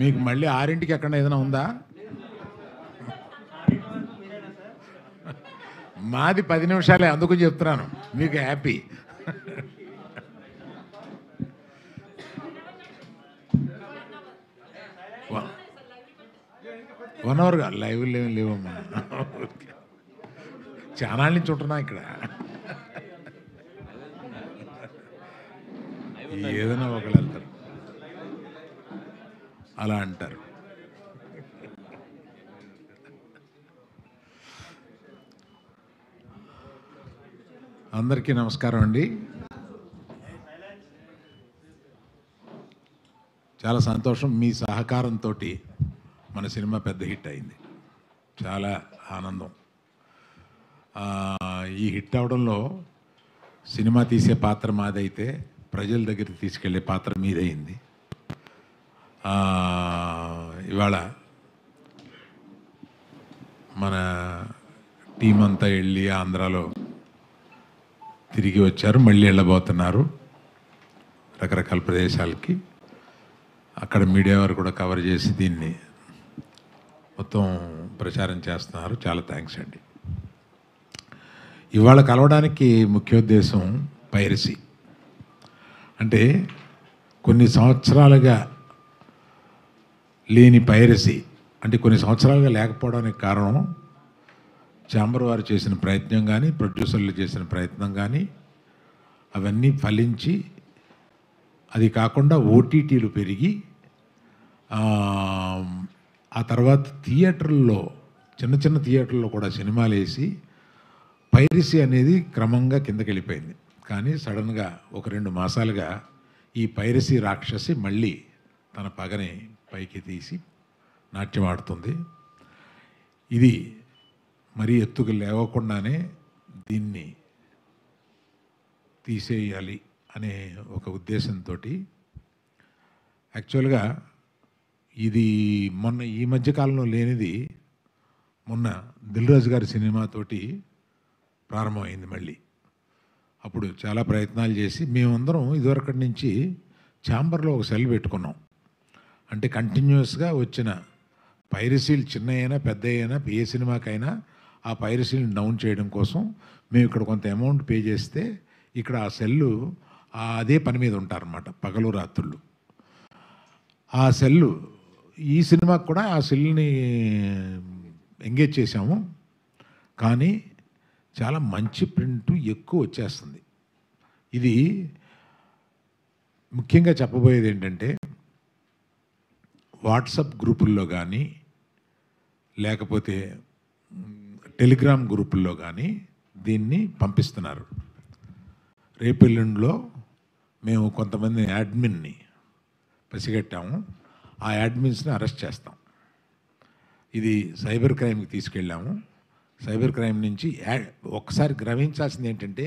మీకు మళ్ళీ 6ంటికి ఎక్కడ ఏదైనా ఉందా? మాది 10 నిమిషాలే, అందుకు చెప్తున్నాను మీకు హ్యాపీ. వన్ అవర్గా లైవ్ లేవమ్మా, ఛానల్ నుంచి ఉంటున్నా ఇక్కడ. ఏదైనా ఒకళ్ళు వెళ్తారు, అలా అంటారు. అందరికీ నమస్కారం అండి. చాలా సంతోషం, మీ సహకారంతో మన సినిమా పెద్ద హిట్ అయింది. చాలా ఆనందం. ఈ హిట్ అవడంలో సినిమా తీసే పాత్ర మాదైతే ప్రజల దగ్గరికి తీసుకెళ్లే పాత్ర మీదయింది. ఇవాళ మన టీం అంతా వెళ్ళి ఆంధ్రాలో తిరిగి వచ్చారు, మళ్ళీ వెళ్ళబోతున్నారు రకరకాల ప్రదేశాలకి. అక్కడ మీడియా వారు కూడా కవర్ చేసి దీన్ని మొత్తం ప్రచారం చేస్తున్నారు. చాలా థ్యాంక్స్ అండి. ఇవాళ కలవడానికి ముఖ్యోద్దేశం పైరసీ. అంటే కొన్ని సంవత్సరాలుగా లేని పైరసీ, అంటే కొన్ని సంవత్సరాలుగా లేకపోవడానికి కారణం ఛాంబర్ వారు చేసిన ప్రయత్నం కానీ, ప్రొడ్యూసర్లు చేసిన ప్రయత్నం కానీ, అవన్నీ ఫలించి, అది కాకుండా ఓటీటీలు పెరిగి, ఆ తర్వాత థియేటర్లో, చిన్న చిన్న థియేటర్లో కూడా సినిమాలు వేసి పైరసీ అనేది క్రమంగా కిందకి వెళ్ళిపోయింది. కానీ సడన్గా ఒక 2 మాసాలుగా ఈ పైరసీ రాక్షసి మళ్ళీ తన పగని పైకి తీసి నాట్యం ఆడుతుంది. ఇది మరీ ఎత్తుకు లేవకుండానే దీన్ని తీసేయాలి అనే ఒక ఉద్దేశంతో, యాక్చువల్గా ఇది మొన్న ఈ మధ్యకాలంలో లేనిది మొన్న దిల్ రాజు గారి సినిమాతోటి ప్రారంభమైంది మళ్ళీ. అప్పుడు చాలా ప్రయత్నాలు చేసి మేమందరం ఇదివరకటి నుంచి ఛాంబర్లో ఒక సెల్ పెట్టుకున్నాం. అంటే కంటిన్యూస్గా వచ్చిన పైరసీలు చిన్న అయినా పెద్ద అయినా ఏ సినిమాకైనా ఆ పైరసీని డౌన్ చేయడం కోసం మేము ఇక్కడ కొంత అమౌంట్ పే చేస్తే ఇక్కడ ఆ సెల్లు అదే పని మీద ఉంటారన్నమాట, పగలు రాత్రుళ్ళు. ఆ సెల్లు ఈ సినిమాకి కూడా ఆ సెల్ని ఎంగేజ్ చేశాము. కానీ చాలా మంచి ప్రింట్ ఎక్కువ వచ్చేస్తుంది. ఇది ముఖ్యంగా చెప్పబోయేది ఏంటంటే, వాట్సాప్ గ్రూపుల్లో కానీ లేకపోతే టెలిగ్రామ్ గ్రూపుల్లో కానీ దీన్ని పంపిస్తున్నారు. రేపెల్లుండిలో మేము కొంతమంది యాడ్మిన్ని పసిగట్టాము. ఆ యాడ్మిన్స్ని అరెస్ట్ చేస్తాం. ఇది సైబర్ క్రైమ్కి తీసుకెళ్ళాము. సైబర్ క్రైమ్ నుంచి ఒకసారి గ్రహించాల్సింది ఏంటంటే,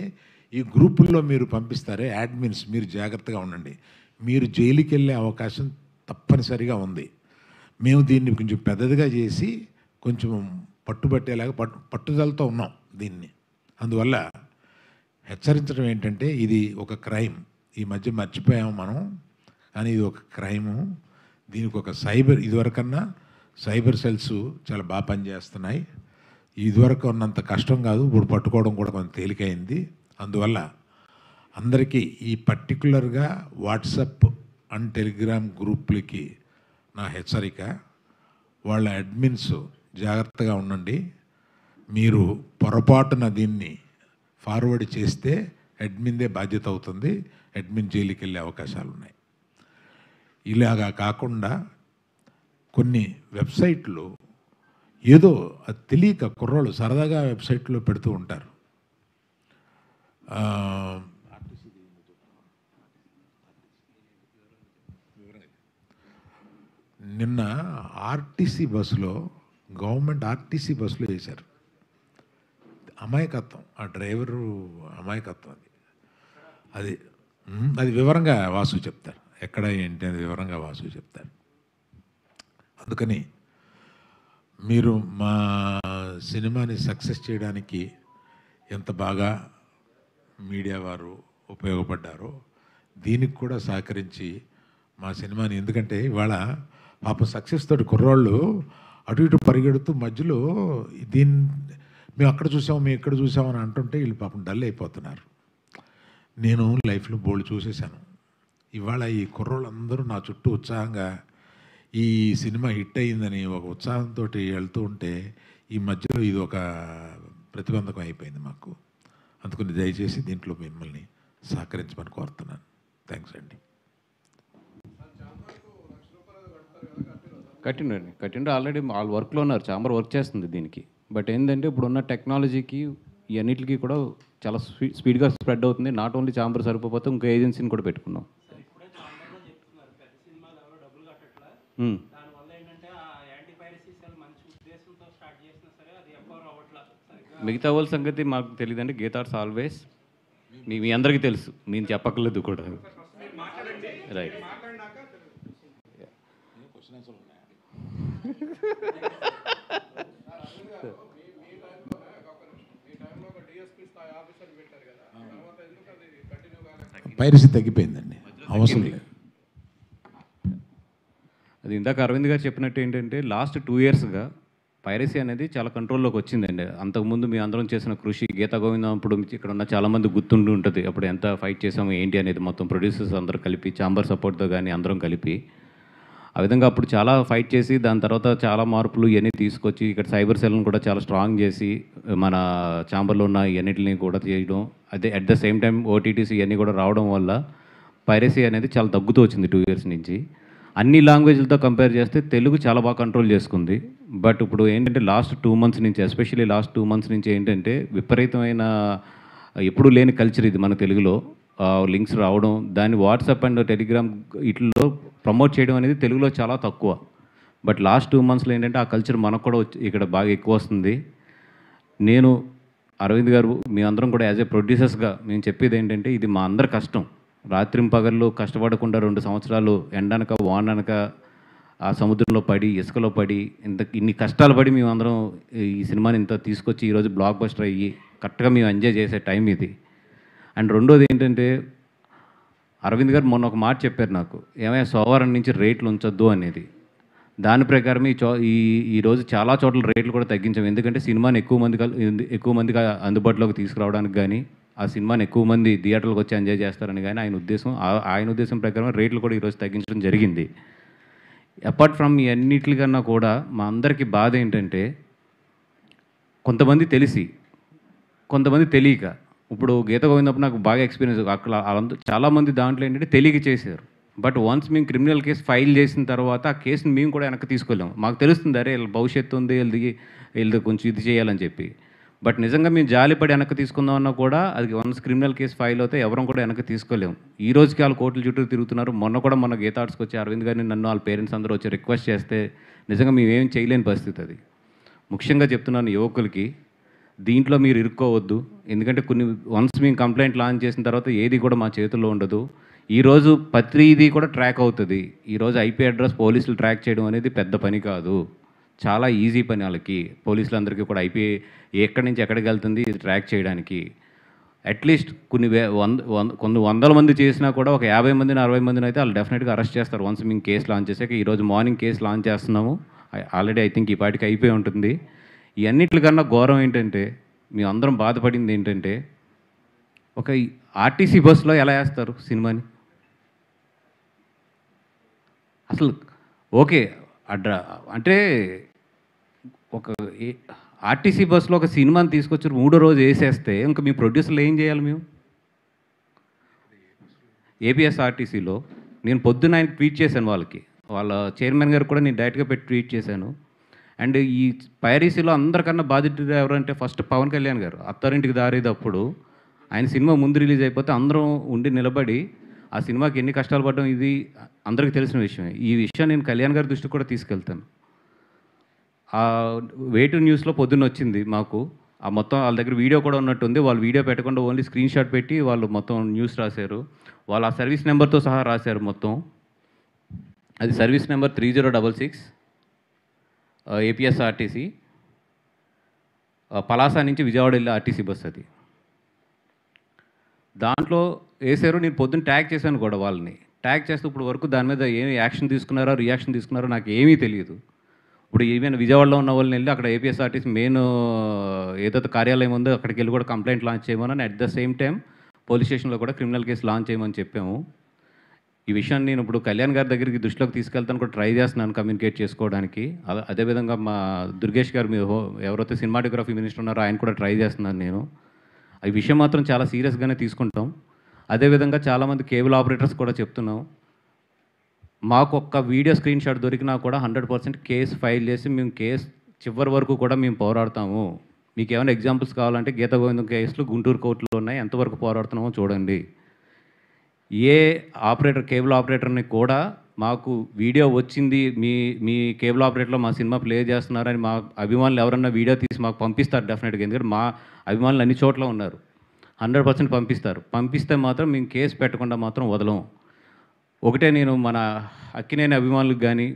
ఈ గ్రూపుల్లో మీరు పంపిస్తారే యాడ్మిన్స్, మీరు జాగ్రత్తగా ఉండండి. మీరు జైలుకి వెళ్ళే అవకాశం తప్పనిసరిగా ఉంది. మేము దీన్ని కొంచెం పెద్దదిగా చేసి కొంచెం పట్టుబట్టేలాగా పట్టుదలతో ఉన్నాం దీన్ని. అందువల్ల హెచ్చరించడం ఏంటంటే, ఇది ఒక క్రైమ్. ఈ మధ్య మర్చిపోయాము మనం, కానీ ఇది ఒక క్రైము. దీనికి ఒక ఇదివరకన్నా సైబర్ సెల్స్ చాలా బాగా పనిచేస్తున్నాయి. ఇదివరకు ఉన్నంత కష్టం కాదు, ఇప్పుడు పట్టుకోవడం కూడా కొంచెం తేలికైంది. అందువల్ల అందరికీ ఈ పర్టికులర్గా వాట్సాప్ అండ్ టెలిగ్రామ్ గ్రూపులకి నా హెచ్చరిక, వాళ్ళ అడ్మిన్స్ జాగ్రత్తగా ఉండండి. మీరు పొరపాటున దీన్ని ఫార్వర్డ్ చేస్తే అడ్మిన్దే బాధ్యత అవుతుంది. అడ్మిన్ జైలుకి వెళ్ళే అవకాశాలు ఉన్నాయి. ఇలాగా కాకుండా కొన్ని వెబ్సైట్లు ఏదో అది తెలియక కుర్రోళ్ళు సరదాగా వెబ్సైట్లో పెడుతూ ఉంటారు. నిన్న ఆర్టీసీ బస్సులో, గవర్నమెంట్ ఆర్టీసీ బస్సులో వేశారు. అమాయకత్వం, ఆ డ్రైవరు అమాయకత్వం. అది అది వివరంగా వాసు చెప్తారు, ఎక్కడ ఏంటి అది వివరంగా వాసు చెప్తారు. అందుకని మీరు మా సినిమాని సక్సెస్ చేయడానికి ఎంత బాగా మీడియా వారు ఉపయోగపడ్డారో దీనికి కూడా సహకరించి మా సినిమాని, ఎందుకంటే ఇవాళ పాపం సక్సెస్ తోటి కుర్రాళ్ళు అటు ఇటు పరిగెడుతూ మధ్యలో దీన్ని మేము అక్కడ చూసాము మేము ఇక్కడ చూసామని అంటుంటే వీళ్ళు పాపం డల్ అయిపోతున్నారు. నేను లైఫ్లో బోల్డ్ చూసేశాను. ఇవాళ ఈ కుర్రోళ్ళందరూ నా చుట్టూ ఉత్సాహంగా ఈ సినిమా హిట్ అయిందని ఒక ఉత్సాహంతో వెళ్తూ ఉంటే ఈ మధ్యలో ఇది ఒక ప్రతిబంధకం అయిపోయింది మాకు. అందుకని దయచేసి దీంట్లో మిమ్మల్ని సహకరించమని కోరుతున్నాను. థ్యాంక్స్ అండి. కట్టిండు ఆల్రెడీ వాళ్ళ వర్క్లో ఉన్నారు, చాంబర్ వర్క్ చేస్తుంది దీనికి. బట్ ఏంటంటే ఇప్పుడున్న టెక్నాలజీకి ఈ అన్నిటికీ కూడా చాలా స్పీడ్గా స్ప్రెడ్ అవుతుంది. నాట్ ఓన్లీ చాంబర్ సరిపోతే ఇంకో ఏజెన్సీని కూడా పెట్టుకున్నాం. మిగతా వాళ్ళ సంగతి మాకు తెలియదండి. గీతార్స్ ఆల్వేస్ మీ అందరికీ తెలుసు, నేను చెప్పక్కర్లేదు కూడా. రైట్. పైరసీ తగ్గిపోయిందండి, అవసరం లేదు. అది ఇందాక అరవింద్ గారు చెప్పినట్టు ఏంటంటే లాస్ట్ 2 yearsగా పైరసీ అనేది చాలా కంట్రోల్లోకి వచ్చిందండి. అంతకుముందు మీ అందరం చేసిన కృషి, గీతా గోవిందం అప్పుడు ఇక్కడ ఉన్న చాలామంది గుర్తుండి ఉంటుంది అప్పుడు ఎంత ఫైట్ చేసాము ఏంటి అనేది. మొత్తం ప్రొడ్యూసర్స్ అందరూ కలిపి, చాంబర్ సపోర్ట్తో కానీ అందరం కలిపి ఆ విధంగా అప్పుడు చాలా ఫైట్ చేసి దాని తర్వాత చాలా మార్పులు ఇవన్నీ తీసుకొచ్చి ఇక్కడ సైబర్ సెల్ని కూడా చాలా స్ట్రాంగ్ చేసి మన చాంబర్లో ఉన్న ఇవన్నిటిని కూడా చేయడం, అదే అట్ ద సేమ్ టైం ఓటీటీసీ ఇవన్నీ కూడా రావడం వల్ల పైరసీ అనేది చాలా తగ్గుతూ వచ్చింది 2 years నుంచి. అన్ని లాంగ్వేజ్లతో కంపేర్ చేస్తే తెలుగు చాలా బాగా కంట్రోల్ చేసుకుంది. బట్ ఇప్పుడు ఏంటంటే లాస్ట్ 2 months నుంచి, ఎస్పెషల్లీ లాస్ట్ 2 months నుంచి ఏంటంటే విపరీతమైన ఎప్పుడూ లేని కల్చర్ ఇది మన తెలుగులో. లింక్స్ రావడం, దాన్ని వాట్సాప్ అండ్ టెలిగ్రామ్ వీటిల్లో ప్రమోట్ చేయడం అనేది తెలుగులో చాలా తక్కువ. బట్ లాస్ట్ 2 monthsలో ఏంటంటే ఆ కల్చర్ మనకు కూడా ఇక్కడ బాగా ఎక్కువ వస్తుంది. నేను, అరవింద్ గారు, మీ అందరం కూడా యాజ్ ఏ ప్రొడ్యూసర్స్గా మేము చెప్పేది ఏంటంటే ఇది మా అందరి కష్టం. రాత్రింపగళ్ళు కష్టపడకుండా 2 సంవత్సరాలు ఎండనక వాననక ఆ సముద్రంలో పడి, ఇసుకలో పడి, ఇన్ని కష్టాలు పడి మేము అందరం ఈ సినిమాని ఇంత తీసుకొచ్చి ఈరోజు బ్లాక్ బస్టర్ అయ్యి కరెక్ట్గా మేము ఎంజాయ్ చేసే టైం ఇది. అండ్ రెండోది ఏంటంటే అరవింద్ గారు మొన్న ఒక మాట చెప్పారు నాకు, ఏమైనా సోమవారం నుంచి రేట్లు ఉంచొద్దు అనేది. దాని ప్రకారం ఈరోజు చాలా చోట్ల రేట్లు కూడా తగ్గించాం. ఎందుకంటే సినిమాని ఎక్కువ మందికి అందుబాటులోకి తీసుకురావడానికి కానీ, ఆ సినిమాని ఎక్కువ మంది థియేటర్లకు వచ్చి ఎంజాయ్ చేస్తారని కానీ ఆయన ఉద్దేశం ప్రకారం రేట్లు కూడా ఈరోజు తగ్గించడం జరిగింది. అపార్ట్ ఫ్రమ్ ఈ అన్నిటికన్నా కూడా మా అందరికీ బాధ ఏంటంటే కొంతమంది తెలిసి, కొంతమంది తెలియక. ఇప్పుడు గీత గోవిందప్పుడు నాకు బాగా ఎక్స్పీరియన్స్, అక్కడ చాలామంది దాంట్లో ఏంటంటే తెలియక చేశారు. బట్ వన్స్ మేము క్రిమినల్ కేసు ఫైల్ చేసిన తర్వాత ఆ కేసుని మేము కూడా వెనక్కి తీసుకోలేము. మాకు తెలుస్తుంది అరే వీళ్ళ భవిష్యత్తు ఉంది, వీళ్ళది కొంచెం ఇది చేయాలని చెప్పి. బట్ నిజంగా మేము జాలిపడి వెనక్కి తీసుకుందామన్నా కూడా అది వన్స్ క్రిమినల్ కేసు ఫైల్ అవుతే ఎవరం కూడా వెనక్కి తీసుకోలేము. ఈ రోజుకి వాళ్ళు కోర్టుల చుట్టూ తిరుగుతున్నారు. మొన్న గీతా ఆర్ట్స్కి వచ్చి అరవింద్ గారిని, నన్ను, వాళ్ళ పేరెంట్స్ అందరూ వచ్చి రిక్వెస్ట్ చేస్తే నిజంగా మేమేం చేయలేని పరిస్థితి అది. ముఖ్యంగా చెప్తున్నాను యువకులకి, దీంట్లో మీరు ఇరుక్కోవద్దు. ఎందుకంటే వన్స్ మేము కంప్లైంట్ లాంచ్ చేసిన తర్వాత ఏది కూడా మా చేతుల్లో ఉండదు. ఈరోజు ప్రతిదీ కూడా ట్రాక్ అవుతుంది. ఈరోజు ఐపీ అడ్రస్ పోలీసులు ట్రాక్ చేయడం అనేది పెద్ద పని కాదు, చాలా ఈజీ పని వాళ్ళకి. పోలీసులందరికీ కూడా ఐపీ ఎక్కడి నుంచి ఎక్కడికి వెళ్తుంది ఇది ట్రాక్ చేయడానికి. అట్లీస్ట్ కొన్ని వందల మంది చేసినా కూడా ఒక 50 మందిని 60 మందిని అయితే వాళ్ళు డెఫినెట్గా అరెస్ట్ చేస్తారు వన్స్ మేము కేసు లాంచ్ చేసాక. ఈరోజు మార్నింగ్ కేసు లాంచ్ చేస్తున్నాము, ఆల్రెడీ ఐ థింక్ ఈ పాటికి అయిపోయి ఉంటుంది. ఈ అన్నిటికన్నా ఘోరం ఏంటంటే మేము అందరం బాధపడింది ఏంటంటే ఒక ఆర్టీసీ బస్సులో ఎలా వేస్తారు సినిమాని అసలు. ఓకే అంటే ఒక ఆర్టీసీ బస్సులో ఒక సినిమాని తీసుకొచ్చి 3వ రోజు వేసేస్తే ఇంకా మీ ప్రొడ్యూసర్లు ఏం చేయాలి? మేము ఏపీఎస్ఆర్టీసీలో నేను పొద్దున్న ఆయనకి ట్వీట్ చేశాను, వాళ్ళ చైర్మన్ గారు కూడా నేను డైరెక్ట్గా పెట్టి ట్వీట్ చేశాను. అండ్ ఈ పైరసీలో అందరికన్నా బాధితుడు ఎవరంటే ఫస్ట్ పవన్ కళ్యాణ్ గారు. అత్తారింటికి దారేటప్పుడు ఆయన సినిమా ముందు రిలీజ్ అయిపోతే అందరం ఉండి నిలబడి ఆ సినిమాకి ఎన్ని కష్టాలు పడడం ఇది అందరికీ తెలిసిన విషయమే. ఈ విషయం నేను కళ్యాణ్ గారి దృష్టికి కూడా తీసుకెళ్తాను. వేటు న్యూస్లో పొద్దున్న వచ్చింది మాకు, ఆ మొత్తం వాళ్ళ దగ్గర వీడియో కూడా ఉన్నట్టుంది. వాళ్ళు వీడియో పెట్టకుండా ఓన్లీ స్క్రీన్ షాట్ పెట్టి వాళ్ళు మొత్తం న్యూస్ రాశారు. వాళ్ళు ఆ సర్వీస్ నెంబర్తో సహా రాశారు మొత్తం. అది సర్వీస్ నెంబర్ 3066 ఏపీఎస్ఆర్టీసీ పలాస నుంచి విజయవాడ వెళ్ళే ఆర్టీసీ బస్ అది. దాంట్లో వేసారు. నేను పొద్దున్న ట్యాగ్ చేశాను కూడా వాళ్ళని. ట్యాగ్ చేస్తే ఇప్పుడు వరకు దాని మీద ఏమి యాక్షన్ తీసుకున్నారో, రియాక్షన్ తీసుకున్నారో నాకు ఏమీ తెలియదు. ఇప్పుడు ఈవెన్ విజయవాడలో ఉన్న వాళ్ళని వెళ్ళి అక్కడ ఏపీఎస్ఆర్టీసీ మెయిన్ ఏదైతే కార్యాలయం ఉందో అక్కడికి వెళ్ళి కూడా కంప్లైంట్ లాంచ్ చేయమని, at the same time police స్టేషన్లో కూడా క్రిమినల్ కేసు లాంచ్ చేయమని చెప్పాము. ఈ విషయాన్ని నేను ఇప్పుడు కళ్యాణ్ గారి దగ్గరికి దృష్టిలోకి తీసుకెళ్తాను కూడా ట్రై చేస్తున్నాను కమ్యూనికేట్ చేసుకోవడానికి. అదేవిధంగా మా దుర్గేష్ గారు ఎవరైతే సినిమాటోగ్రఫీ మినిస్టర్ ఉన్నారో ఆయన కూడా ట్రై చేస్తున్నాను నేను. ఈ విషయం మాత్రం చాలా సీరియస్గానే తీసుకుంటాం. అదేవిధంగా చాలామంది కేబుల్ ఆపరేటర్స్ కూడా చెప్తున్నాం, మాకు ఒక్క వీడియో స్క్రీన్ షాట్ దొరికినా కూడా 100% కేసు ఫైల్ చేసి మేము కేసు చివరి వరకు కూడా మేము పోరాడతాము. మీకు ఏమైనా ఎగ్జాంపుల్స్ కావాలంటే గీత గోవిందం కేసులు గుంటూరు కోర్టులో ఉన్నాయి, ఎంతవరకు పోరాడుతున్నామో చూడండి. ఏ ఆపరేటర్ కేబుల్ ఆపరేటర్ని కూడా మాకు వీడియో వచ్చింది, మీ కేబుల్ ఆపరేటర్లో మా సినిమా ప్లే చేస్తున్నారని మా అభిమానులు ఎవరన్నా వీడియో తీసి మాకు పంపిస్తారు డెఫినెట్గా. ఎందుకంటే మా అభిమానులు అన్ని చోట్ల ఉన్నారు, 100% పంపిస్తారు. పంపిస్తే మాత్రం మేము కేసు పెట్టకుండా మాత్రం వదలం. ఒకటే నేను మన అక్కినేని అభిమానులకు కానీ,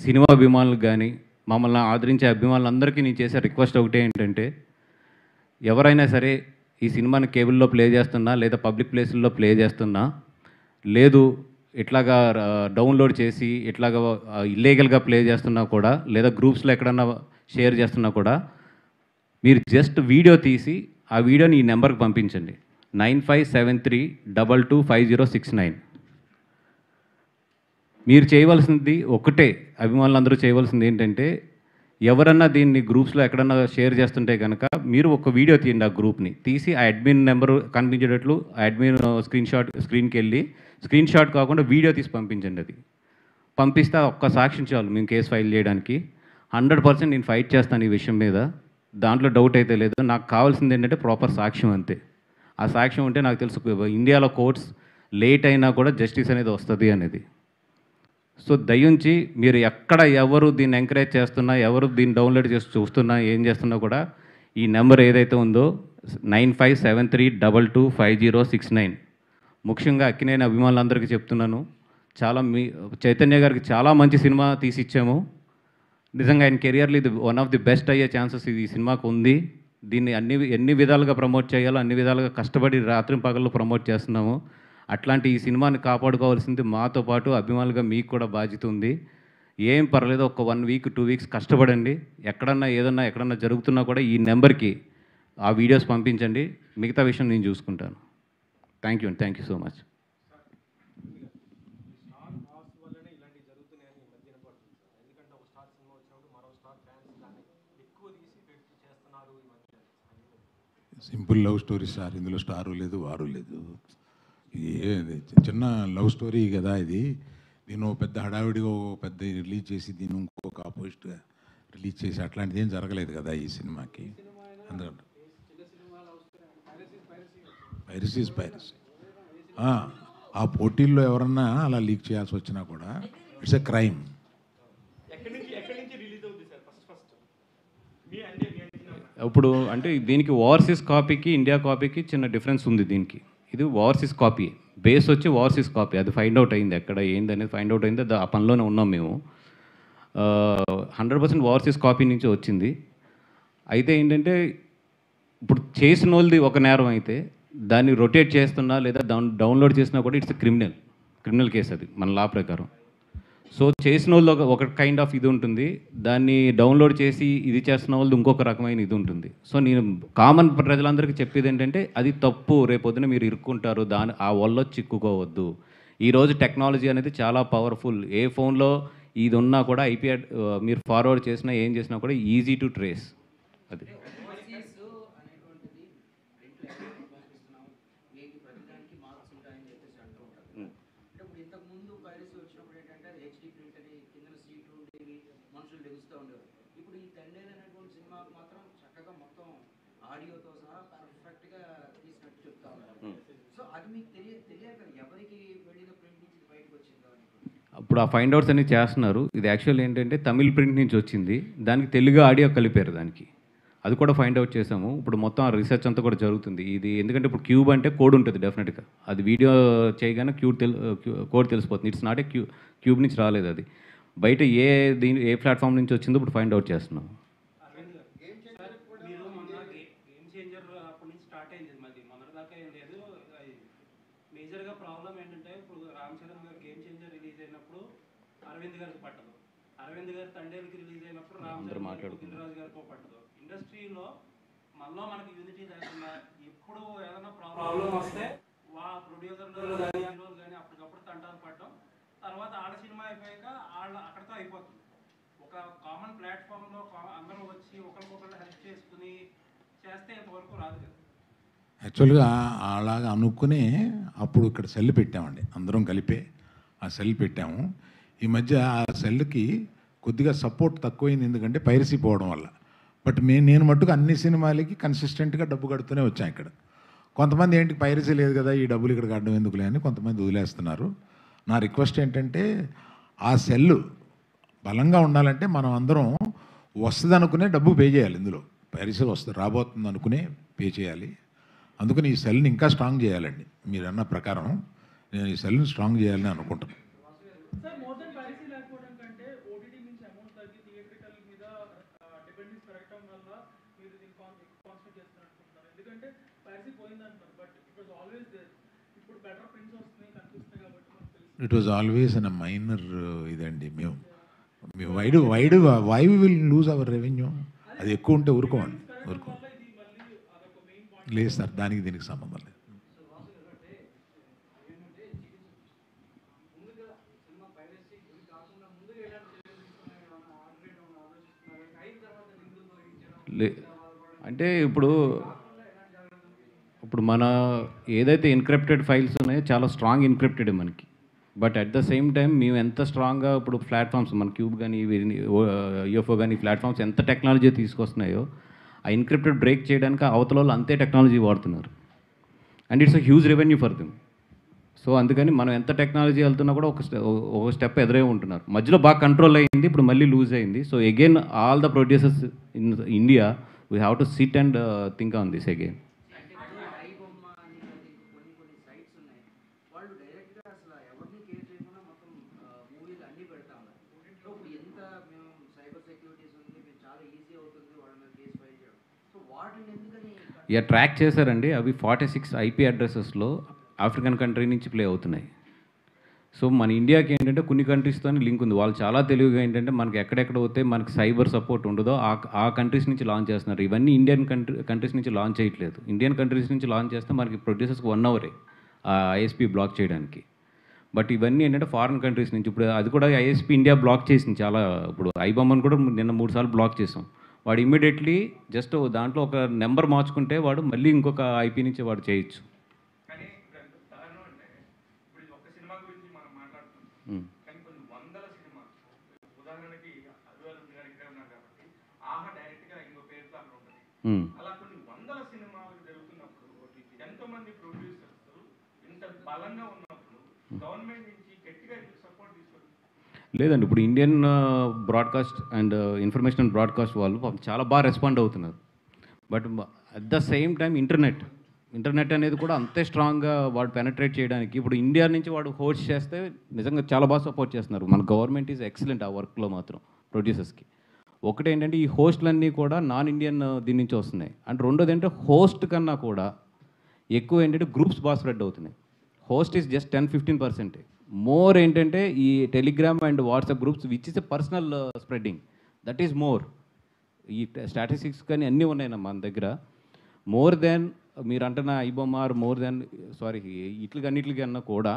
సినిమా అభిమానులకు కానీ, మమ్మల్ని ఆదరించే అభిమానులందరికీ నేను చేసే రిక్వెస్ట్ ఒకటే ఏంటంటే, ఎవరైనా సరే ఈ సినిమాని కేబుల్లో ప్లే చేస్తున్నా లేదా పబ్లిక్ ప్లేసుల్లో ప్లే చేస్తున్నా, లేదు ఇట్లాగా డౌన్లోడ్ చేసి ఇట్లాగా ఇల్లీగల్గా ప్లే చేస్తున్నా కూడా, లేదా గ్రూప్స్లో ఎక్కడన్నా షేర్ చేస్తున్నా కూడా, మీరు జస్ట్ వీడియో తీసి ఆ వీడియోని ఈ నెంబర్కి పంపించండి, 9573225069. మీరు చేయవలసింది ఒకటే, అభిమానులందరూ చేయవలసింది ఏంటంటే, ఎవరన్నా దీన్ని గ్రూప్స్లో ఎక్కడన్నా షేర్ చేస్తుంటే కనుక మీరు ఒక వీడియో తీయండి. ఆ గ్రూప్ని తీసి ఆ అడ్మిన్ నెంబరు కనిపించేటట్లు ఆ అడ్మిన్ స్క్రీన్కి వెళ్ళి స్క్రీన్ షాట్ కాకుండా వీడియో తీసి పంపించండి. అది పంపిస్తే ఒక్క సాక్ష్యం చాలు మేము కేసు ఫైల్ చేయడానికి. 100% నేను ఫైట్ చేస్తాను ఈ విషయం మీద, దాంట్లో డౌట్ అయితే లేదు. నాకు కావాల్సింది ఏంటంటే ప్రాపర్ సాక్ష్యం అంతే. ఆ సాక్ష్యం ఉంటే నాకు తెలుసు ఇండియాలో కోర్ట్స్ లేట్ అయినా కూడా జస్టిస్ అనేది వస్తుంది అనేది. సో దయించి మీరు ఎక్కడ ఎవరు దీన్ని ఎంకరేజ్ చేస్తున్నా, ఎవరు దీన్ని డౌన్లోడ్ చేసి చూస్తున్నా, ఏం చేస్తున్నా కూడా ఈ నెంబర్ ఏదైతే ఉందో 9573225069, ముఖ్యంగా అక్కినేని అభిమానులందరికీ చెప్తున్నాను. చైతన్య గారికి చాలా మంచి సినిమా తీసిచ్చాము. నిజంగా ఆయన కెరియర్లో ఇది వన్ ఆఫ్ ది బెస్ట్ అయ్యే ఛాన్సెస్ ఈ సినిమాకు ఉంది. దీన్ని ఎన్ని విధాలుగా ప్రమోట్ చేయాలో అన్ని విధాలుగా కష్టపడి రాత్రి పగళ్ళు ప్రమోట్ చేస్తున్నాము. అట్లాంటి ఈ సినిమాని కాపాడుకోవాల్సింది మాతో పాటు అభిమానులుగా మీకు కూడా బాధ్యత ఉంది. ఏం పర్లేదు, ఒక 1 వీక్ 2 వీక్స్ కష్టపడండి. ఎక్కడన్నా జరుగుతున్నా కూడా ఈ నెంబర్కి ఆ వీడియోస్ పంపించండి. మిగతా విషయం నేను చూసుకుంటాను. Thank you so much. Simple love story sir, ఇందులో స్టారు లేదు, వారు లేదు. చిన్న లవ్ స్టోరీ కదా ఇది. దీన్ని పెద్ద హడావిడిగా పెద్ద రిలీజ్ చేసి దీన్ని ఇంకొక ఆపోజిట్గా రిలీజ్ చేసి అట్లాంటిది ఏం జరగలేదు కదా ఈ సినిమాకి. అందుకంటే పైరసీ ఆ పోటీల్లో ఎవరన్నా అలా లీక్ చేయాల్సి వచ్చినా కూడా ఇట్స్ ఎ క్రైమ్. ఇప్పుడు అంటే దీనికి ఓవర్సీస్ కాపీకి ఇండియా కాపీకి చిన్న డిఫరెన్స్ ఉంది. దీనికి ఇది ఓవర్సీస్ కాపీ, బేస్ వచ్చి ఓవర్సీస్ కాపీ. అది ఫైండ్ అవుట్ అయింది, ఎక్కడ ఏంది అనేది ఫైండ్ అవుట్ అయింది. ఆ పనిలోనే ఉన్నాం మేము. 100% ఓవర్సీస్ కాపీ నుంచి వచ్చింది. అయితే ఏంటంటే ఇప్పుడు చేసిన వాళ్ళది ఒక నేరం అయితే దాన్ని రొటేట్ చేస్తున్నా లేదా డౌన్లోడ్ చేసినా కూడా ఇట్స్ క్రిమినల్ కేసు అది మన లా ప్రకారం. సో చేసిన వాళ్ళు ఒక కైండ్ ఆఫ్ ఇది ఉంటుంది, దాన్ని డౌన్లోడ్ చేసి ఇది చేస్తున్న వాళ్ళు ఇంకొక రకమైన ఇది ఉంటుంది. సో నేను కామన్ ప్రజలందరికీ చెప్పేది ఏంటంటే అది తప్పు, రేపొద్దున మీరు ఇరుక్కుంటారు, ఆ వల్ల చిక్కుకోవద్దు. ఈరోజు టెక్నాలజీ అనేది చాలా పవర్ఫుల్. ఏ ఫోన్లో ఇది ఉన్నా కూడా ఐపీ మీరు ఫార్వర్డ్ చేసినా ఏం చేసినా కూడా ఈజీ టు ట్రేస్. అది ఇప్పుడు ఆ ఫైండ్ అవుట్స్ అన్ని చేస్తున్నారు. ఇది యాక్చువల్ ఏంటంటే తమిళ్ ప్రింట్ నుంచి వచ్చింది, దానికి తెలుగు ఆడియో కలిపారు దానికి. అది కూడా ఫైండ్ అవుట్ చేసాము. ఇప్పుడు మొత్తం ఆ రీసెర్చ్ అంతా కూడా జరుగుతుంది. ఇది ఎందుకంటే ఇప్పుడు క్యూబ్ అంటే కోడ్ ఉంటుంది డెఫినెట్గా. అది వీడియో చేయగానే కోడ్ తెలిసిపోతుంది. ఇట్స్ నాట్ ఏ క్యూబ్ నుంచి రాలేదు, అది బయట ఏ ప్లాట్ఫామ్ నుంచి వచ్చిందో ఇప్పుడు ఫైండ్ అవుట్ చేస్తున్నాం. అయినప్పుడు అరవింద్ గారికి పట్టదు, అరవింద్ గారి తండ్రికి రిలీజ్ అయినప్పుడు రామ్ చరణ్ దిల్రాజు గారికి పట్టదు. ఇండస్ట్రీలో మనలో మనకి యూనిటీ లేకుండా ఎప్పుడు ఏదైనా ప్రాబ్లం వస్తే ప్రొడ్యూసర్లు కానీ హీరోలు కానీ అప్పటికప్పుడు తంటాలు పడడం, తర్వాత ఆడ సినిమా అయిపోయాక అక్కడితో అయిపోతుంది. ఒక కామన్ ప్లాట్ఫామ్లో అందరూ వచ్చి ఒకరికొకరు హెల్ప్ చేసుకుని చేస్తే ఇంతవరకు రాదు కదా. యాక్చువల్గా అలాగా అనుకునే అప్పుడు ఇక్కడ సెల్ పెట్టామండి, అందరం కలిపే ఆ సెల్ పెట్టాము. ఈ మధ్య ఆ సెల్కి కొద్దిగా సపోర్ట్ తక్కువైంది, ఎందుకంటే పైరసీ పోవడం వల్ల. బట్ నేను మట్టుకు అన్ని సినిమాలకి కన్సిస్టెంట్గా డబ్బు కడుతూనే వచ్చాను. ఇక్కడ కొంతమంది ఏంటి పైరసీ లేదు కదా, ఈ డబ్బులు ఇక్కడ కట్టడం ఎందుకులే అని కొంతమంది వదిలేస్తున్నారు. నా రిక్వెస్ట్ ఏంటంటే ఆ సెల్ బలంగా ఉండాలంటే మనం అందరం వస్తుంది అనుకునే డబ్బు పే చేయాలి. ఇందులో పైరసీ వస్తుంది రాబోతుంది అనుకునే పే చేయాలి. అందుకని ఈ సెల్ని ఇంకా స్ట్రాంగ్ చేయాలండి. మీరు అన్న ప్రకారం నేను ఈ సెల్ని స్ట్రాంగ్ చేయాలని అనుకుంటున్నాను. సార్, మోర్ దెన్ పైరసీ లేకపోవడం కంటే ఓటీటీ నుంచి అమౌంట్ తగ్గి థియేట్రికల్ మీద డిపెండెన్స్ పెరగడం వల్ల మీరు దీన్ని కాన్సన్ట్రేట్ చేస్తున్నారు. ఎందుకంటే పైరసీ పోయిందంటారు, but it was always there. ఇప్పుడు బెటర్ ప్రింట్స్ వస్తున్నాయి కనిపిస్తాయి కాబట్టి మనకు తెలుసు. It was always an minor ఇదండి. మేము we will lose our revenue. అది ఎక్కువ ఉంటే ఊరుకోండి. లేదు సార్, దానికి దీనికి సంబంధం లేదు. అంటే ఇప్పుడు మన ఏదైతే ఎన్క్రిప్టెడ్ ఫైల్స్ ఉన్నాయో చాలా స్ట్రాంగ్ ఎన్క్రిప్టెడ్ మనకి. But at the same time మేము ఎంత స్ట్రాంగ్గా ఇప్పుడు ప్లాట్ఫామ్స్ మన క్యూబ్ కానీ యూఎఫ్ఓ కానీ ప్లాట్ఫామ్స్ ఎంత టెక్నాలజీ తీసుకొస్తున్నాయో ఆ ఎన్క్రిప్టెడ్ బ్రేక్ చేయడానికి అవతల వాళ్ళు అంతే టెక్నాలజీ వాడుతున్నారు. And it's a huge revenue for them. So అందుకని మనం ఎంత టెక్నాలజీ వెళ్తున్నా కూడా ఒక స్టెప్ ఎదురే ఉంటున్నారు. మధ్యలో బాగా కంట్రోల్ అయ్యింది, ఇప్పుడు మళ్ళీ లూజ్ అయింది. So again all the producers in India we have to SIT and think on this again. ఇక ట్రాక్ చేశారండి. అవి 46 IP అడ్రసెస్లో ఆఫ్రికన్ కంట్రీ నుంచి ప్లే అవుతున్నాయి. సో మన ఇండియాకి ఏంటంటే కొన్ని కంట్రీస్తో లింక్ ఉంది. వాళ్ళు చాలా తెలివిగా ఏంటంటే మనకి ఎక్కడెక్కడ పోతే మనకి సైబర్ సపోర్ట్ ఉండదో ఆ కంట్రీస్ నుంచి లాంచ్ చేస్తున్నారు. ఇవన్నీ ఇండియన్ కంట్రీస్ నుంచి లాంచ్ చేయట్లేదు. ఇండియన్ కంట్రీస్ నుంచి లాంచ్ చేస్తే మనకి ప్రొడ్యూసర్స్కి 1 అవరే ఆ ISP బ్లాక్ చేయడానికి. బట్ ఇవన్నీ ఏంటంటే ఫారిన్ కంట్రీస్ నుంచి. ఇప్పుడు అది కూడా ISP ఇండియా బ్లాక్ చేసింది చాలా. ఇప్పుడు ఐబొమ్మను కూడా నిన్న 3 సార్లు బ్లాక్ చేసాం. వాడు ఇమ్మీడియట్లీ జస్ట్ దాంట్లో ఒక నెంబర్ మార్చుకుంటే వాడు మళ్ళీ ఇంకొక IP నుంచి వాడు చేయొచ్చు. కానీ దారుణం అంటే ఇప్పుడు ఇది ఒక్క సినిమా గురించి మనం మాట్లాడుతున్నాం, కానీ కొన్ని వందల సినిమా, ఉదాహరణకి అల్లు గారు ఇక్కడే ఉన్నారు కాబట్టి ఆహా డైరెక్ట్గా ఇంకో పేరుతో అక్కడ ఉంటుంది. అలా కొన్ని వందల సినిమాలు జరుగుతున్నప్పుడు ఎంతో మంది ప్రొడ్యూసర్స్ ఇంత బలంగా ఉన్నప్పుడు గవర్నమెంట్ నుంచి గట్టిగా సపోర్ట్ తీసుకోవాలి. లేదండి, ఇప్పుడు Indian broadcast and information broadcast వాళ్ళు చాలా బాగా రెస్పాండ్ అవుతున్నారు. But at the same time internet అనేది కూడా అంతే స్ట్రాంగ్గా వాడు పెనట్రేట్ చేయడానికి ఇప్పుడు ఇండియా నుంచి వాడు హోస్ట్ చేస్తే నిజంగా చాలా బాగా సపోర్ట్ చేస్తున్నారు. మన గవర్నమెంట్ ఈజ్ ఎక్సలెంట్ ఆ వర్క్లో మాత్రం ప్రొడ్యూసర్స్కి. ఒకటి ఏంటంటే ఈ హోస్ట్లన్నీ కూడా నాన్ ఇండియన్ దీని నుంచి వస్తున్నాయి. అండ్ రెండోది ఏంటంటే హోస్ట్ కన్నా కూడా ఎక్కువ ఏంటంటే గ్రూప్స్ బాగా స్ప్రెడ్ అవుతున్నాయి. Host is just 10-15%. మోర్ ఏంటంటే ఈ Telegram and WhatsApp groups which is a personal spreading, that is more. ఈ స్టాటిస్టిక్స్ కానీ అన్నీ ఉన్నాయన్న మన దగ్గర. మోర్ దెన్ మీరు అంటున్న ఐబొమ్మార్ మోర్ దెన్ అన్నిటికీ అన్నా కూడా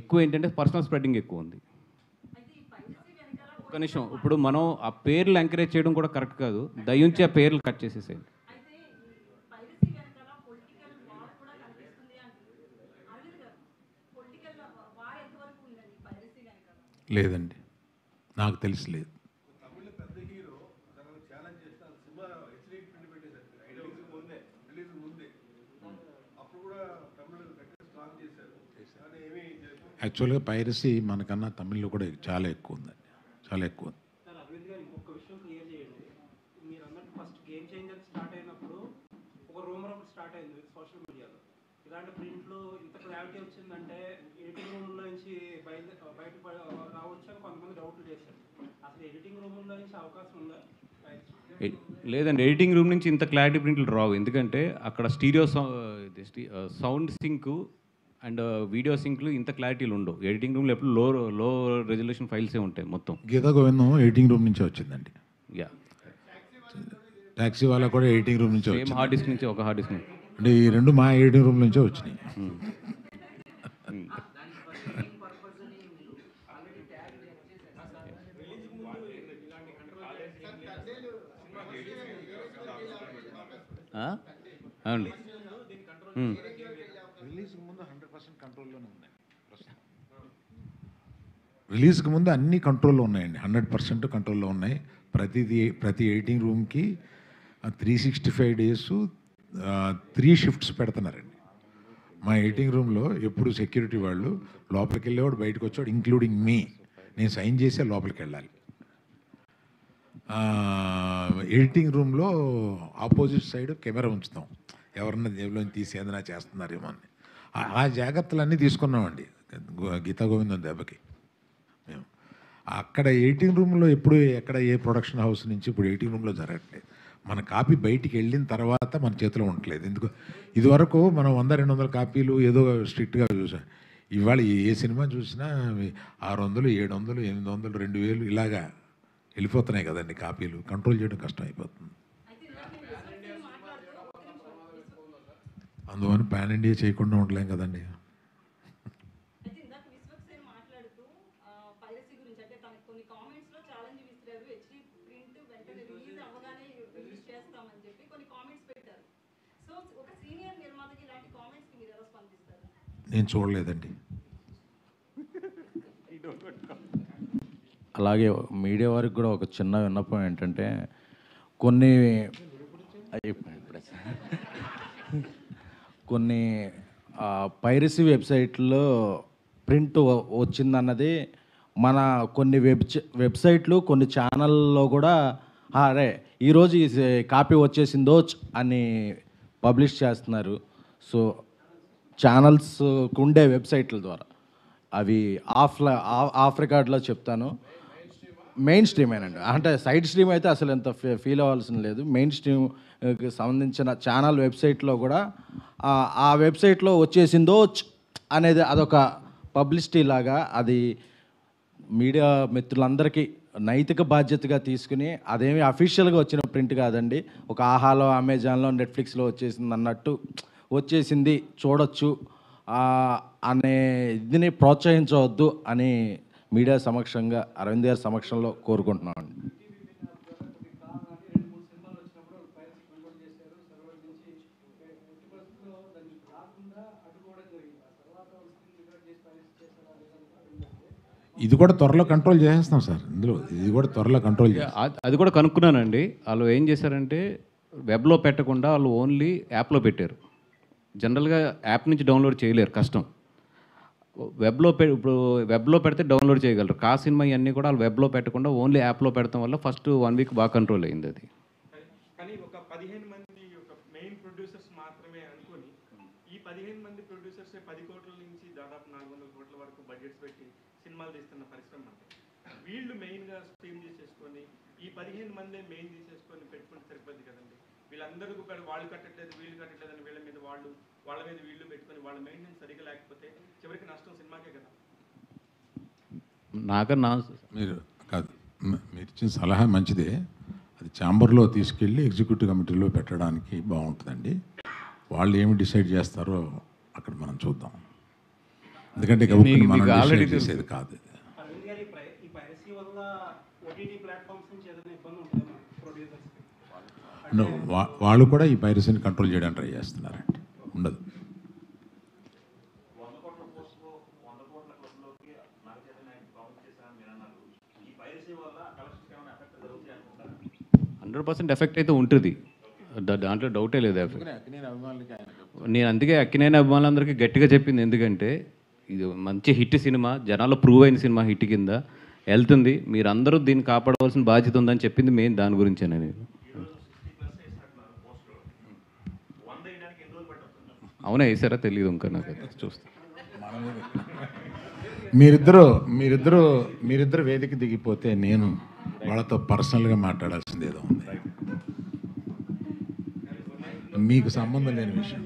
ఎక్కువ ఏంటంటే పర్సనల్ స్ప్రెడ్డింగ్ ఎక్కువ ఉంది. ఒక్క నిమిషం, ఇప్పుడు మనం ఆ పేర్లు ఎంకరేజ్ చేయడం కూడా కరెక్ట్ కాదు. దయించి ఆ పేర్లు కట్ చేసేసేయండి. లేదండి, నాకు తెలిసి లేదు. యాక్చువల్గా పైరసీ మనకన్నా తమిళ్లో కూడా చాలా ఎక్కువ ఉందండి, చాలా ఎక్కువ ఉంది. సార్, అరవింద్ గారు ఇంకొక విషయం క్లియర్ చేయండి. మీరు అన్నట్టు ఫస్ట్ గేమ్ చేంజర్ స్టార్ట్ అయినప్పుడు ఒక రూమర్ ఒకటి స్టార్ట్ అయింది సోషల్ మీడియాలో. ఇలాంటి ప్రింట్లు ఇంత క్లారిటీ వచ్చిందంటే ఎడిటింగ్ రూమ్లో నుంచి బయట రావచ్చు అని కొంతమంది డౌట్లు చేశారు. అసలు ఎడిటింగ్ రూమ్లో నుంచి అవకాశం ఉందా? లేదండి, ఎడిటింగ్ రూమ్ నుంచి ఇంత క్లారిటీ ప్రింట్లు రావు. ఎందుకంటే అక్కడ stereo sound sync and video సింక్లు ఇంత క్లారిటీలు ఉండవు. ఎడిటింగ్ రూమ్లో ఎప్పుడు లో రెజల్యూషన్ ఫైల్సే ఉంటాయి మొత్తం. గీతా గోవిందం ఎడిటింగ్ రూమ్ నుంచే వచ్చిందండి. యా, ట్యాక్సీ వాళ్ళ కూడా ఎడిటింగ్ రూమ్ నుంచే సేమ్ వచ్చింది. హార్డ్ డిస్క్ నుంచి ఒక హార్డ్ డిస్క్ నుంచి. అంటే ఈ రెండు మా ఎడిటింగ్ రూమ్ నుంచే వచ్చినాయి. అవునండి. రిలీజ్కి ముందు అన్ని కంట్రోల్లో ఉన్నాయండి. 100% కంట్రోల్లో ఉన్నాయి. ప్రతి ఎడిటింగ్ రూమ్కి 365 days 3 షిఫ్ట్స్ పెడుతున్నారండి. మా ఎడిటింగ్ రూమ్లో ఎప్పుడు సెక్యూరిటీ వాళ్ళు లోపలికి వెళ్ళేవాడు, బయటకు వచ్చేవాడు, ఇంక్లూడింగ్ మీ. నేను సైన్ చేసే లోపలికి వెళ్ళాలి. ఎడిటింగ్ రూమ్లో ఆపోజిట్ సైడ్ కెమెరా ఉంచుతాం, ఎవరన్నా జేబులో తీసి ఏదైనా చేస్తున్నారేమో అని. ఆ జాగ్రత్తలన్నీ తీసుకున్నామండి గీతా గోవిందం దెబ్బకి. మేము అక్కడ ఎడిటింగ్ రూమ్లో ఎప్పుడు ఎక్కడ ఏ ప్రొడక్షన్ హౌస్ నుంచి ఇప్పుడు ఎడిటింగ్ రూమ్లో జరగట్లేదు. మన కాపీ బయటికి వెళ్ళిన తర్వాత మన చేతిలో ఉండట్లేదు. ఎందుకు ఇదివరకు మనం 100-200 కాపీలు ఏదో స్ట్రిక్ట్గా చూసాం. ఇవాళ ఏ సినిమా చూసినా 600, 700, 800, 2000 ఇలాగా వెళ్ళిపోతున్నాయి కదండి కాపీలు. కంట్రోల్ చేయడం కష్టం అయిపోతుంది. అందువల్ల పాన్ ఇండియా చేయకుండా ఉండలేం కదండి. నేను చూడలేదండి. అలాగే మీడియా వారికి కూడా ఒక చిన్న విన్నపం ఏంటంటే, కొన్ని కొన్ని పైరసీ వెబ్సైట్లో ప్రింట్ వచ్చిందన్నది మన కొన్ని వెబ్సైట్లు కొన్ని ఛానల్లో కూడా అరే ఈరోజు ఈ కాపీ వచ్చేసిందో అని పబ్లిష్ చేస్తున్నారు. సో ఛానల్స్కు ఉండే వెబ్సైట్ల ద్వారా అవి ఆఫ్ రికార్డ్లో చెప్తాను, మెయిన్ స్ట్రీమేనండి. అంటే సైడ్ స్ట్రీమ్ అయితే అసలు ఎంత ఫీల్ అవ్వాల్సిన లేదు. మెయిన్ స్ట్రీమ్కి సంబంధించిన ఛానల్ వెబ్సైట్లో కూడా ఆ వెబ్సైట్లో వచ్చేసిందో అనేది అదొక పబ్లిసిటీ లాగా, అది మీడియా మిత్రులందరికీ నైతిక బాధ్యతగా తీసుకుని, అదేమి అఫీషియల్గా వచ్చిన ప్రింట్ కాదండి, ఒక ఆహాలో, అమెజాన్లో, నెట్ఫ్లిక్స్లో వచ్చేసింది అన్నట్టు వచ్చేసింది చూడొచ్చు అనే ఇదిని ప్రోత్సహించవద్దు అని మీడియా సమక్షంగా అరవింద్ గారి సమక్షంలో కోరుకుంటున్నామండి. ఇది కూడా త్వరలో కంట్రోల్ చేసేస్తాం సార్. ఇది కూడా త్వరలో కంట్రోల్ అది కూడా కనుక్కున్నానండి. వాళ్ళు ఏం చేశారంటే వెబ్లో పెట్టకుండా వాళ్ళు ఓన్లీ యాప్లో పెట్టారు. జనరల్గా యాప్ నుంచి డౌన్లోడ్ చేయలేరు, కష్టం. ఇప్పుడు వెబ్లో పెడితే డౌన్లోడ్ చేయగలరు. కా సినిమా ఇవన్నీ కూడా వాళ్ళు వెబ్లో పెట్టకుండా ఓన్లీ యాప్లో పెడతాం వల్ల ఫస్ట్ 1 week బాగా కంట్రోల్ అయింది అది. కానీ ఒక 15 మంది ఒక మెయిన్ ప్రొడ్యూసర్స్ మాత్రమే అనుకొని ఈ 15 మంది ప్రొడ్యూసర్స్ 10 కోట్ల నుంచి దాదాపు 400 కోట్ల వరకు బడ్జెట్స్ పెట్టి సినిమాలు తీస్తున్న పరిశ్రమ అంటే వీళ్ళు మెయిన్గా స్ట్రీమ్ చేసేసుకొని ఈ 15 మందే మెయిన్ తీసేసుకొని పెట్టుకుంటే సరిపోద్ది కదండి. వీళ్ళందరూ వాళ్ళు కట్టట్లేదు, వీళ్ళు కట్టట్లేదు అని వీళ్ళ మీద వీళ్ళు పెట్టుకొని వాళ్ళ మెయింటెనెన్స్ సరిగ్గా లేకపోతే చివరికి నష్టం సినిమాకే కదా. నాకన్నా మీరు కాదు, మీరు ఇచ్చిన సలహా మంచిదే. అది ఛాంబర్లో తీసుకెళ్ళి ఎగ్జిక్యూటివ్ కమిటీలో పెట్టడానికి బాగుంటుందండి. వాళ్ళు ఏమి డిసైడ్ చేస్తారో అక్కడ మనం చూద్దాం. ఎందుకంటే ఆల్రెడీ చేసేది కాదు. ఈ పైరసీ వల్ల ఓటీటీ ప్లాట్ఫామ్స్ నుంచి ఏదైనా ఇబ్బంది ఉంటుందా ప్రొడ్యూసర్స్? వాళ్ళు కూడా ఈ పైరసీని కంట్రోల్ చేయడానికి ట్రై చేస్తున్నారండి. ఉండదు. 100% ఎఫెక్ట్ అయితే ఉంటుంది, దాంట్లో డౌటే లేదు. నేను అందుకే అక్కినేని అభిమానులందరికీ గట్టిగా చెప్పింది, ఎందుకంటే ఇది మంచి హిట్ సినిమా, జనాల్లో ప్రూవ్ అయిన సినిమా, హిట్ కింద వెళ్తుంది, మీరందరూ దీన్ని కాపాడవలసిన బాధ్యత ఉందని చెప్పింది మెయిన్ దాని గురించేనే. నేను అవునా వేసారా తెలియదు ఇంకా నాకైతే. చూస్తా మీరిద్దరు వేదిక దిగిపోతే నేను వాళ్ళతో పర్సనల్గా మాట్లాడాల్సింది ఏదో ఉంది, మీకు సంబంధం లేని విషయం.